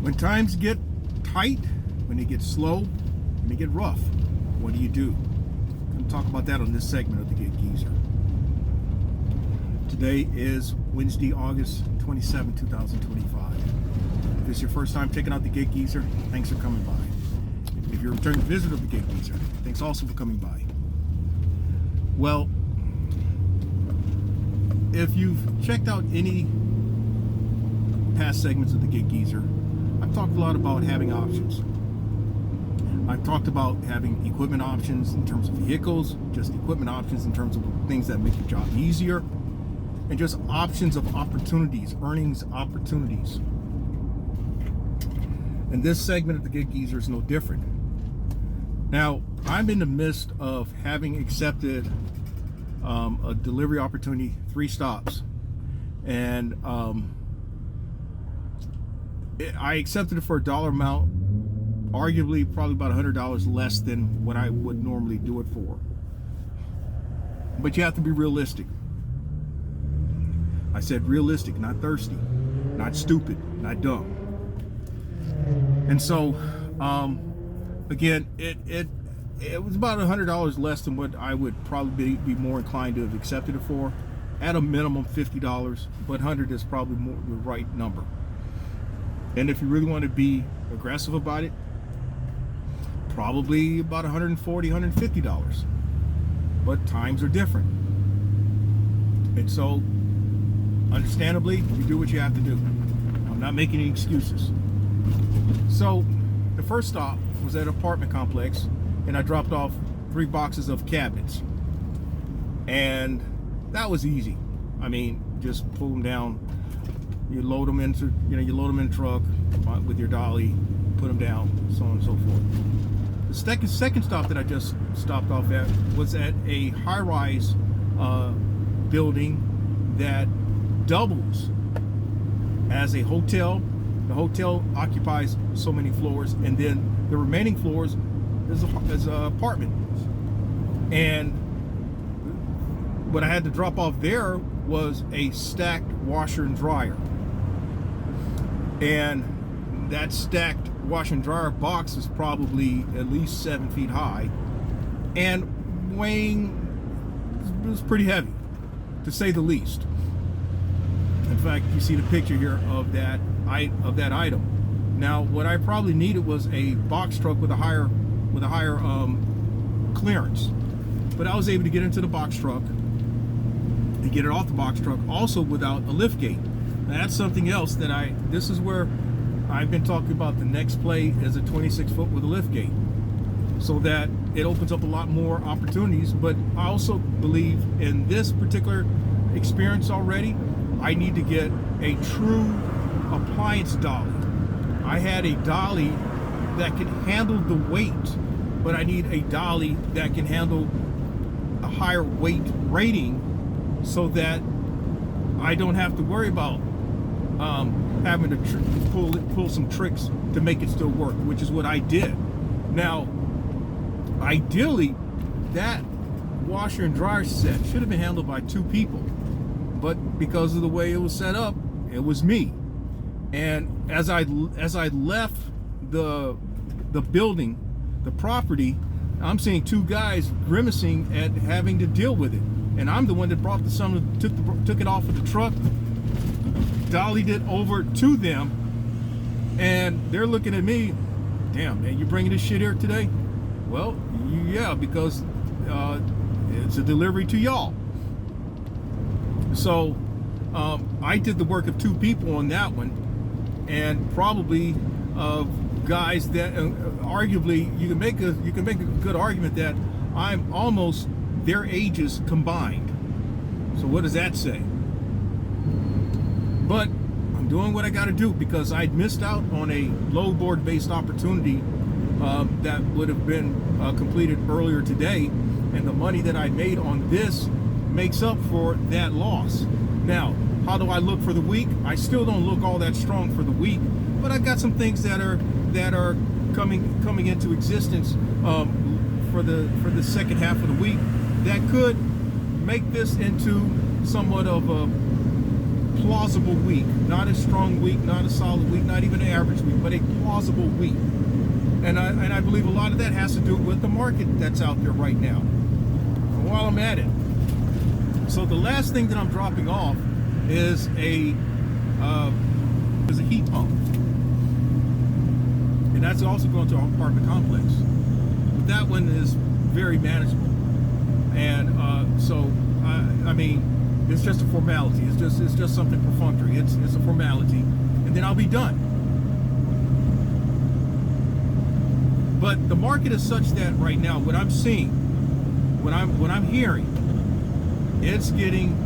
When times get tight, when they get slow, when they get rough, what do you do? I'm going to talk about that on this segment of the Gig Geezer. Today is Wednesday, August 27, 2025. If this is your first time checking out the Gig Geezer, thanks for coming by. If you're a returning visitor of the Gig Geezer, thanks also for coming by. Well, if you've checked out any past segments of the Gig Geezer, I've talked a lot about having options. I've talked about having equipment options in terms of vehicles, just equipment options in terms of things that make your job easier, and just options of opportunities, earnings opportunities. And this segment of the Gig Geezer is no different. Now, I'm in the midst of having accepted a delivery opportunity, 3 stops, and I accepted it for a dollar amount, arguably probably about $100 less than what I would normally do it for. But you have to be realistic. I said realistic, not thirsty, not stupid, not dumb. And so, again, it was about $100 less than what I would probably be more inclined to have accepted it for. At a minimum, $50, but 100 is probably more the right number. And if you really want to be aggressive about it, probably about $140, $150. But times are different. And so, understandably, you do what you have to do. I'm not making any excuses. So, the first stop was at an apartment complex, and I dropped off 3 boxes of cabinets. And that was easy. I mean, just pull them down. You load them into, you load them in the truck with your dolly, put them down, so on and so forth. The second stop that I just stopped off at was at a high-rise building that doubles as a hotel. The hotel occupies so many floors, and then the remaining floors is an apartment. And what I had to drop off there was a stacked washer and dryer. And that stacked washer and dryer box is probably at least 7 feet high, and weighing was pretty heavy, to say the least. In fact, you see the picture here of that item. Now, what I probably needed was a box truck with a higher clearance, but I was able to get into the box truck and get it off the box truck, also without a lift gate. Now, that's something else that this is where I've been talking about. The next play is a 26 foot with a lift gate, so that it opens up a lot more opportunities. But I also believe in this particular experience already, I need to get a true appliance dolly. I had a dolly that can handle the weight, but I need a dolly that can handle a higher weight rating, so that I don't have to worry about having to pull some tricks to make it still work, which is what I did. Now, ideally, that washer and dryer set should have been handled by 2 people, but because of the way it was set up, it was me. And as I left the building, the property, I'm seeing 2 guys grimacing at having to deal with it, and I'm the one that brought took it off of the truck, dollied it over to them, and they're looking at me. Damn, man, you bringing this shit here today? Well, yeah, because it's a delivery to y'all. So I did the work of 2 people on that one, and probably guys that arguably you can make a good argument that I'm almost their ages combined. So what does that say? But I'm doing what I got to do, because I'd missed out on a load board based opportunity that would have been completed earlier today, and the money that I made on this makes up for that loss. Now, how do I look for the week? I still don't look all that strong for the week, but I've got some things that are coming into existence for the second half of the week that could make this into somewhat of a plausible week. Not a strong week, not a solid week, not even an average week, but a plausible week. And I believe a lot of that has to do with the market that's out there right now. And while I'm at it, so the last thing that I'm dropping off is a heat pump, and that's also going to our apartment complex. But that one is very manageable, and so I mean, it's just a formality. It's just something perfunctory. It's a formality, and then I'll be done. But the market is such that right now, what I'm seeing, what I'm hearing, it's getting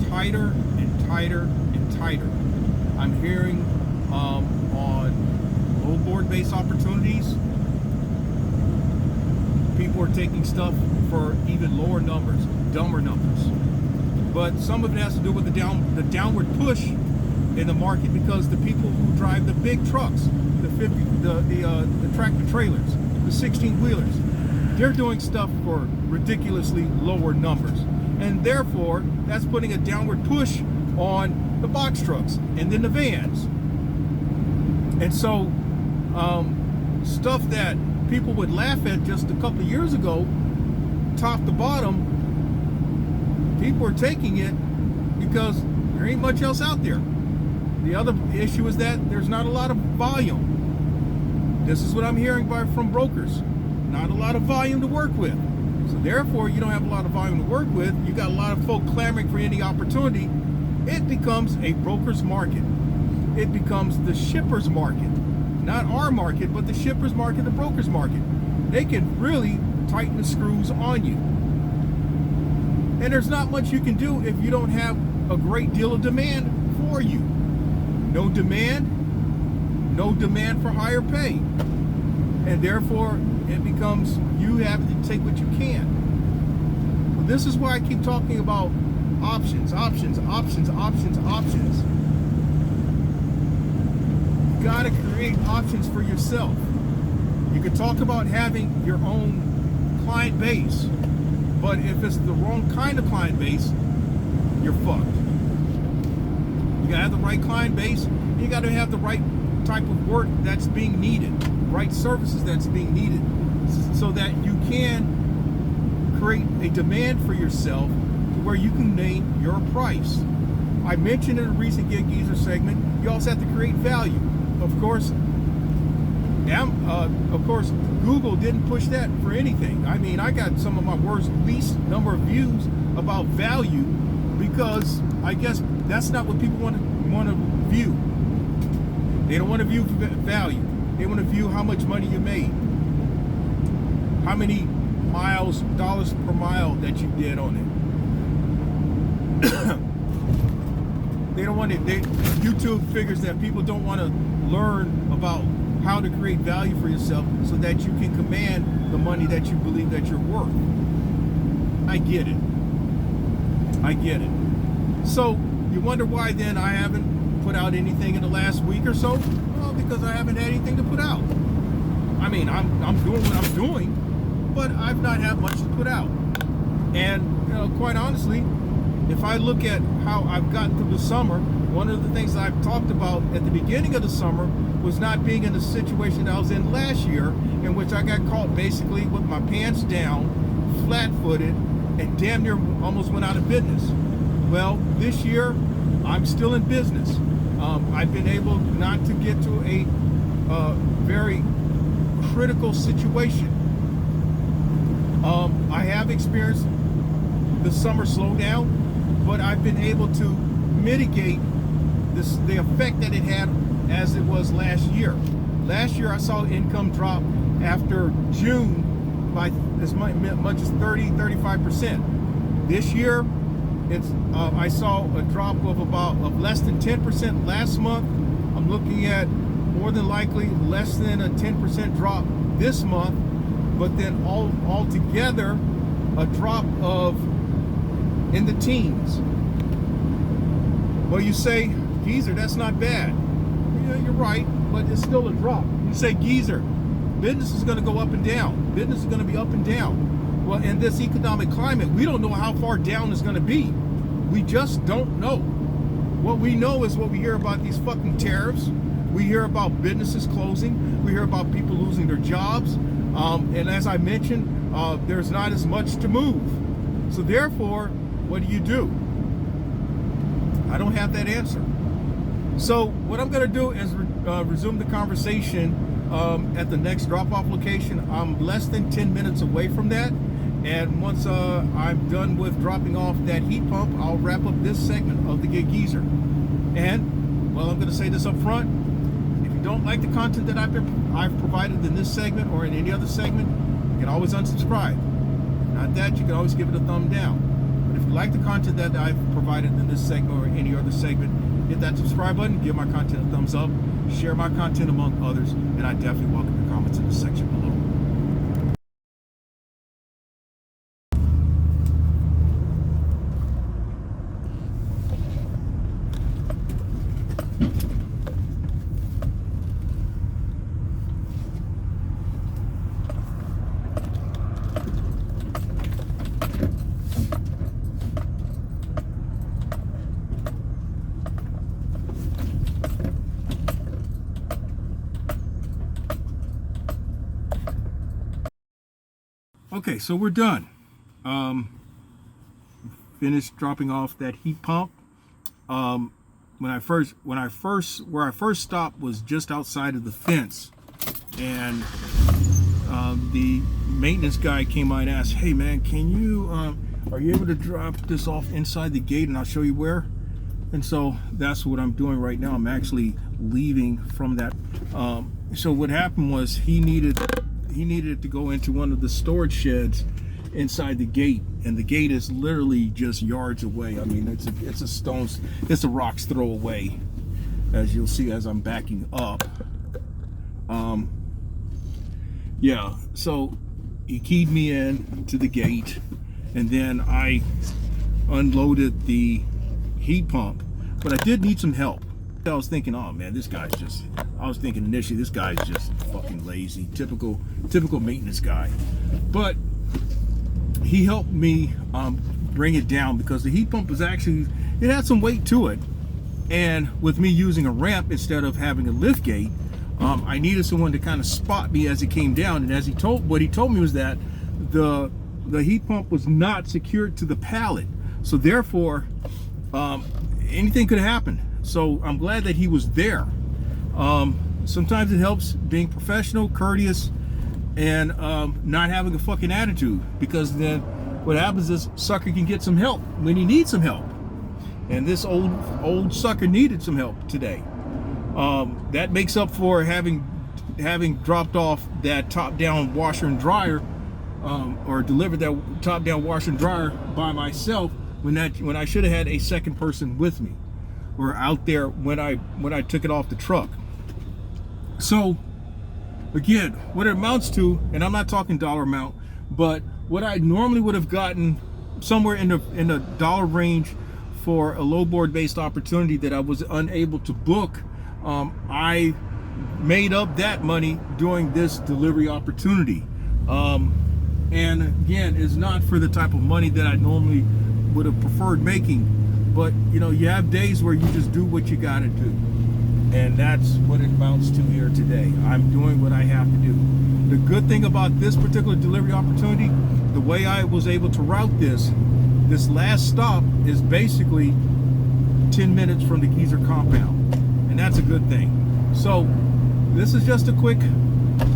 tighter and tighter and tighter. I'm hearing on low board based opportunities, people are taking stuff for even lower numbers, dumber numbers. But some of it has to do with the downward push in the market, because the people who drive the big trucks, the tractor trailers, the 16-wheelers, they're doing stuff for ridiculously lower numbers, and therefore that's putting a downward push on the box trucks and then the vans. And so stuff that people would laugh at just a couple of years ago, top to bottom, people are taking it because there ain't much else out there. The other issue is that there's not a lot of volume. This is what I'm hearing from brokers. Not a lot of volume to work with. So therefore, you don't have a lot of volume to work with. You got a lot of folk clamoring for any opportunity. It becomes a broker's market. It becomes the shipper's market. Not our market, but the shipper's market, the broker's market. They can really tighten the screws on you. And there's not much you can do if you don't have a great deal of demand for you. No demand, no demand for higher pay. And therefore, it becomes you have to take what you can. So this is why I keep talking about options, options, options, options, options. You gotta create options for yourself. You can talk about having your own client base, but if it's the wrong kind of client base, you're fucked. You gotta have the right client base, and you gotta have the right type of work that's being needed, right services that's being needed, so that you can create a demand for yourself to where you can name your price. I mentioned in a recent Get Geezer segment, you also have to create value. Of course, Google didn't push that for anything. I mean, I got some of my least number of views about value because I guess that's not what people want to view. They don't want to view value. They want to view how much money you made, how many dollars per mile that you did on it. They don't want it. YouTube figures that people don't want to learn about how to create value for yourself so that you can command the money that you believe that you're worth. I get it. I get it. So you wonder why then I haven't put out anything in the last week or so? Well, because I haven't had anything to put out. I mean, I'm doing what I'm doing, but I've not had much to put out. And quite honestly, if I look at how I've gotten through the summer, one of the things that I've talked about at the beginning of the summer was not being in the situation that I was in last year, in which I got caught basically with my pants down, flat-footed, and damn near almost went out of business. Well, this year, I'm still in business. I've been able not to get to a very critical situation. I have experienced the summer slowdown, but I've been able to mitigate the effect that it had as it was last year. Last year I saw income drop after June by as much as 30-35%. This year I saw a drop of less than 10% last month. I'm looking at more than likely less than a 10% drop this month, but then altogether a drop of in the teens. Well, you say, Geezer, that's not bad. Yeah, you're right, but it's still a drop. You say, Geezer, business is going to go up and down. Business is going to be up and down. Well, in this economic climate, we don't know how far down it's going to be. We just don't know. What we know is what we hear about these fucking tariffs. We hear about businesses closing. We hear about people losing their jobs. And as I mentioned, there's not as much to move. So therefore, what do? I don't have that answer. So what I'm going to do is resume the conversation at the next drop-off location. I'm less than 10 minutes away from that. And once I'm done with dropping off that heat pump, I'll wrap up this segment of the Get Geezer. And, well, I'm going to say this up front. If you don't like the content that I've provided in this segment or in any other segment, you can always unsubscribe. Not that, you can always give it a thumb down. But if you like the content that I've provided in this segment or any other segment, hit that subscribe button, give my content a thumbs up, share my content among others, and I definitely welcome your comments in the section below. Okay, so we're done. Finished dropping off that heat pump. Where I first stopped was just outside of the fence, and the maintenance guy came by and asked, "Hey man, are you able to drop this off inside the gate, and I'll show you where?" And so that's what I'm doing right now. I'm actually leaving from that. So what happened was he needed he needed it to go into one of the storage sheds inside the gate, and the gate is literally just yards away. I mean, it's a rock's throw away, as you'll see as I'm backing up. Yeah, so he keyed me in to the gate, and then I unloaded the heat pump, but I did need some help. I was thinking, oh man, I was thinking initially, this guy's just fucking lazy, typical maintenance guy. But he helped me bring it down, because the heat pump was actually, it had some weight to it. And with me using a ramp instead of having a lift gate, I needed someone to kind of spot me as it came down. And what he told me was that the heat pump was not secured to the pallet. So therefore, anything could happen. So I'm glad that he was there. Sometimes it helps being professional, courteous, and not having a fucking attitude, because then what happens is sucker can get some help when he needs some help. And this old sucker needed some help today. That makes up for having dropped off that top-down washer and dryer, or delivered that top-down washer and dryer by myself, when I should have had a second person with me, or out there when I took it off the truck. So again, what it amounts to, and I'm not talking dollar amount, but what I normally would have gotten somewhere in the dollar range for a low board based opportunity that I was unable to book, I made up that money doing this delivery opportunity. And again, it's not for the type of money that I normally would have preferred making, but you know, you have days where you just do what you got to do, and that's what it amounts to here today. I'm doing what I have to do. The good thing about this particular delivery opportunity, the way I was able to route this last stop is basically 10 minutes from the Geezer compound, and that's a good thing. So this is just a quick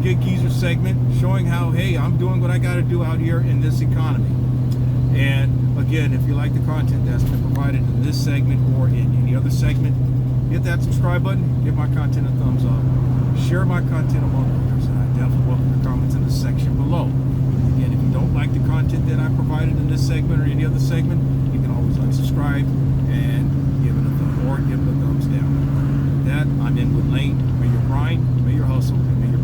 Get Geezer segment showing how, hey, I'm doing what I got to do out here in this economy. And again, if you like the content that's been provided in this segment or in any other segment, hit that subscribe button, give my content a thumbs up, share my content among others, and I definitely welcome your comments in the section below. Again, if you don't like the content that I provided in this segment or any other segment, you can always unsubscribe and give it a thumbs down. With that, I'm in with Lane. May your grind, may your hustle, and may your